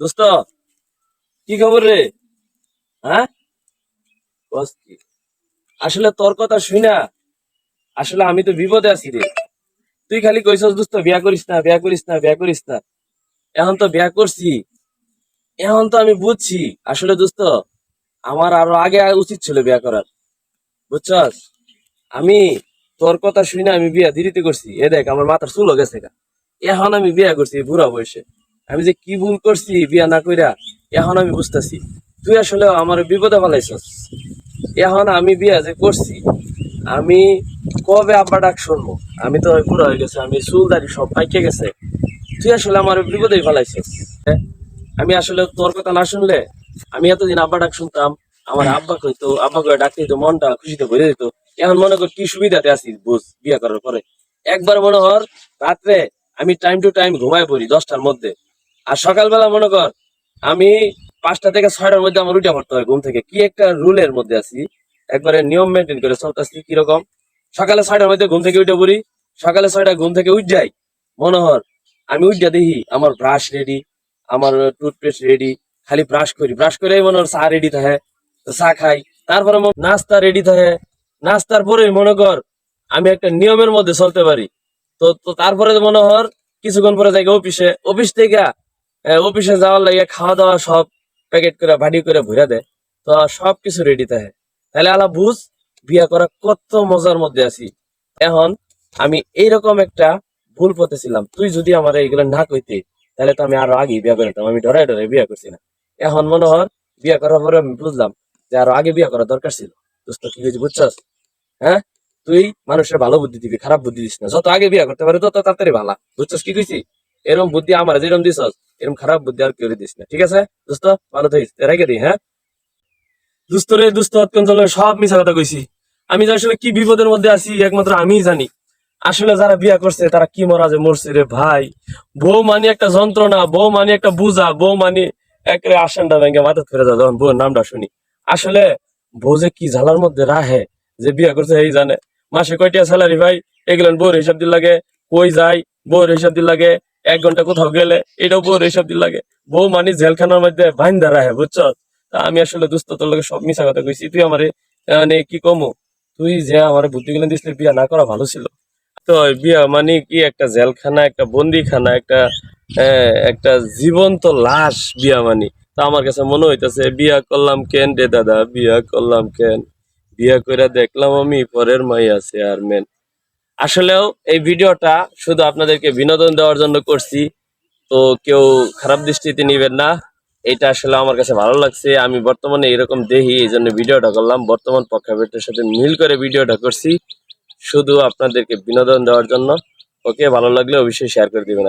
দোস্ত, কি খবর রে? হ্যাঁ, বস কি? আসলে তোর কথা শুই না। আসলে আমি তো বিপদে আছি রে। তুই খালি কইছস দোস্ত বিয়া করিস না, বিয়া করিস না, বিয়া করিস না। এখন তো বিয়া করছি। এখন তো আমি বুঝছি আসলে দোস্ত, আমার আরো আগে উচিত ছিল বিয়া করার। বুঝছস? আমি তোর কথা শুই না আমি বিয়া দেরিতে করছি। এ দেখ আমার মাথার চুল গেছে গা। এখন আমি বিয়া করছি বুড়া বয়সে। আমি যে কি ভুল করছি বিয়া না কইরা, এখন আমি বুঝতেছি। তুই আসলে আমার বিপদে ফেলাইছস। এখন আমি বিয়া যে করছি, আমি কবে আব্বা ডাক শুনবো? আমি তো বুড়া হয়ে গেছে, আমি চুল দাড়ি সব পাইকে গেছে। তুই আসলে আমার বিপদেই ফেলাইছিস। হ্যাঁ? আমি আসলে তোর কথা না শুনলে, আমি এতদিন আব্বা ডাক শুনতাম, আমার আব্বা কইতো, আব্বা করে ডাকতে দিত, মনটা খুশিতে ভরে দিত। এখন মনে কর কি সুবিধাতে আছি বুঝ, বিয়া করার পরে একবার মনে কর রাত্রে আমি টাইম টু টাইম ঘুমায় পড়ি 10টার মধ্যে। আর সকালবেলা মনে কর আমি 5টা থেকে 6টার মধ্যে আমার উঠে পড়তে হয় ঘুম থেকে। কি একটা রুলের মধ্যে আছি, একবারে নিয়ম মেনটেন করে চলতেছি। কিরকম? সকালে 6টার মধ্যে ঘুম থেকে উঠে পড়ি, সকালে 6টা ঘুম থেকে উঠ যাই। মনে হর আমি উঠা দেখি আমার ব্রাশ রেডি, আমার টুথপেস্ট রেডি। খালি ব্রাশ করি, ব্রাশ করে মনে হর চা রেডি থাকে, তো চা খাই। তারপরে নাস্তা রেডি থাকে, নাস্তার পরে মনে কর আমি একটা নিয়মের মধ্যে চলতে পারি। তো তো তারপরে মনে হর কিছুক্ষণ পরে যাই অফিসে, অফিস থেকে অফিসে যাওয়ার লাগে খাওয়া দাওয়া সব প্যাকেট করে ভাডি করে ভরে দেয়। তো সব কিছু রেডি থাকে। তাহলে আলা বুঝ বিয়া করা কত মজার মধ্যে আছি। এখন আমি এইরকম একটা ভুল পথে ছিলাম। তুই যদি আমার এইগুলো না কইতে, তাহলে তো আমি আরো আগে বিয়া করতাম। আমি ডরাই ডরাই বিয়া করছি না। এখন মনে হর বিয়া করার পরে আমি বুঝলাম যে আরো আগে বিয়া করা দরকার ছিল। দোস্ত কি হয়েছে বুঝছস? হ্যাঁ, তুই মানুষের ভালো বুদ্ধি দিবি, খারাপ বুদ্ধি দিস না। যত আগে বিয়া করতে পারে তত তাড়াতাড়ি ভালা। বুঝছস কি কইছি? এরকম বুদ্ধি আমার যেরকম দিছস, এরকম খারাপ বুদ্ধি আর কেউ দিস না। ঠিক আছে দোস্ত, ভালো থাকিস, রেখে দিই। হ্যাঁ দুস্থ রে দুস্থ, অত্যঞ্চলের সব মিছা কথা কইছি। আমি যে আসলে কি বিপদের মধ্যে আছি একমাত্র আমিই জানি। আসলে যারা বিয়া করছে তারা কি মরা যে মরছে রে ভাই। বউ মানি একটা যন্ত্রণা, বউ মানি একটা বুঝা, বউ মানি একেবারে আসনটা ভেঙে মাথা ফেরে যায় যখন বউর নামটা শুনি। আসলে বউ যে কি ঝালার মধ্যে রাহে, যে বিয়া করছে এই জানে। মাসে কয়টা স্যালারি ভাই, এগুলো বউর হিসাব দিল লাগে। কই যাই বউর হিসাব দিল লাগে। 1 ঘন্টা কোথাও গেলে এটাও বউর হিসাব দিল লাগে। বউ মানি জেলখানার মধ্যে বাইন্দা রাহে, বুঝছ? তা আমি আসলে দুস্থ তোর লগে সব মিছা কথা কইছি। তুই আমারে মানে কি কমু? তুই যে আমার বুদ্ধি গুলো দিসলে বিয়া না করা ভালো ছিল। তো বিয়া মানে কি একটা জেলখানা, একটা বন্দিখানা, একটা জীবন্ত লাশ বিয়া মানি। তো আমার কাছে মনে হইতেছে বিয়া করলাম কেন রে দাদা, বিয়া করলাম কেন? বিয়া কইরা দেখলাম আমি পরের মাইয়া চেয়ারম্যান। আসলেও এই ভিডিওটা শুধু আপনাদেরকে বিনোদন দেওয়ার জন্য করছি। তো কেউ খারাপ দৃষ্টিতে নিবেন না। এটা আসলে আমার কাছে ভালো লাগছে, আমি বর্তমানে এরকম দেখি, এই জন্য ভিডিওটা করলাম। বর্তমান প্রেক্ষাপটের সাথে মিল করে ভিডিওটা করছি, শুধু আপনাদেরকে বিনোদন দেওয়ার জন্য। ওকে, ভালো লাগলে অবশ্যই শেয়ার করে দিবেন।